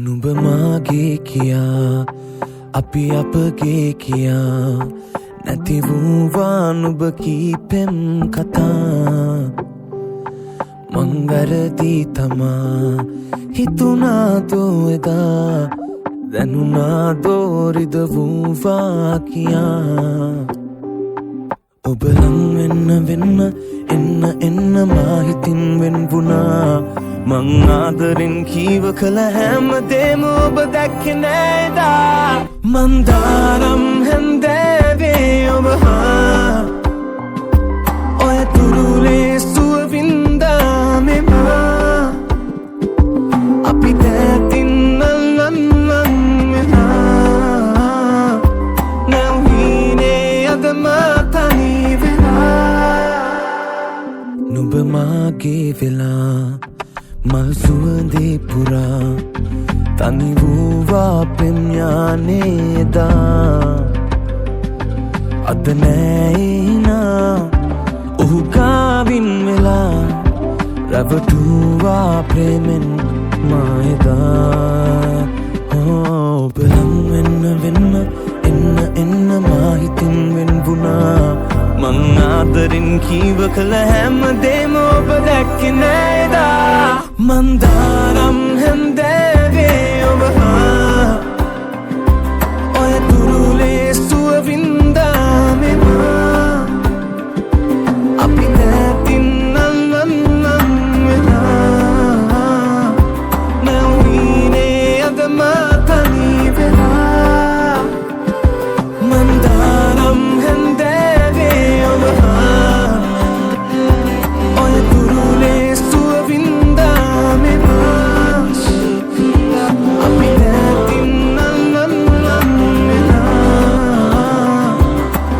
නුඹ මාගේ කියා අපි අපගේ කියා නැති වූවා නුඹ කීපෙම් කතා මං වැරදි තමා හිතුනාදෝ එදා දැනුනාදෝ රිද වූවා කියා ඔබ ලං වෙන්න එන්න මා හිතින් වෙන් වුණා මං ආදරෙන් කීව කළ හැම දේම ඔබ දැක්කේ නෑදා මන්දාරම් හැන්දෑවේ ඔබ හා ඔය තුරුලේ සුව වින්දා මෙමා අපි දැතින් නල්ලන් වෙලා නැව්හීනේ අද මා තනි වෙලා නුඹ මාගේ වෙලා මල් සුවඳේ පුරා තනි වූවා පෙම් යානේදා අද නෑයිනා ඔහු ගාවින් වෙලා රැවටුවා ප්‍රේමෙන් මායදා ඔබ ලං වෙන්න එන්න මා හිතින් වෙන් වුණා මං ආදරෙන් කීව කළ හැම දේම ඔබ දැක්කේ නෑදා මන්දාරම් හැන්දෑවේ ඔබ හා ඔය තුරුලේ සුව වින්දා මෙමා අපි දැතින් නල්ලන් වෙලා නැව්හීනේ අද මා තනි වෙලා මන්දාරම් හැන්දෑවේ ඔබ හා ඔය තුරුලේ සුව වින්දා මෙමා අපි දැතින් නල්ලන් වෙලා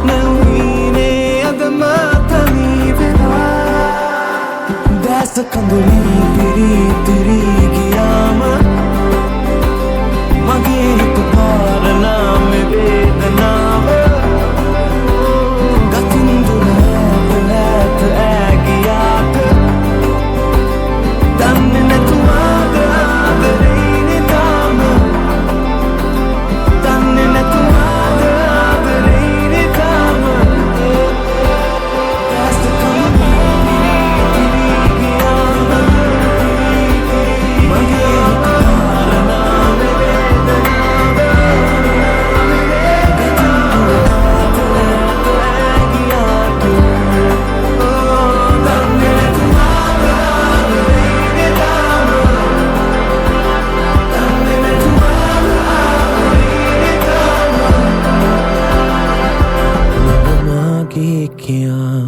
නැව්හීනේ අද මා තනි වෙලා දැස කඳුලි පිරිතිරි ගියාම මගේ හිත පාරනා මේ වේදනාව ගතින් දුර ඇත ඇගියාට දන්නේ නැතුවාද ආදරේනේ තාම දන්නේ නැතුවාද ආදරේනේ තාම දැස කඳුලි පිරිතිරි ගියාම මගේ හිත පාරනා මේ වේදනාව ගතින් දුර ඇත ඇගියාට දන්නේ නැතුවාද ආදරේනේ තාම දන්නේ නැතුවාද ආදරේනේ තාම නුඹ මාගේ කියා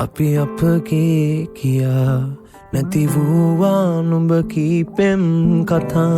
අපි අපගේ කියා නැති වූවා නුඹ කීපෙම් කතා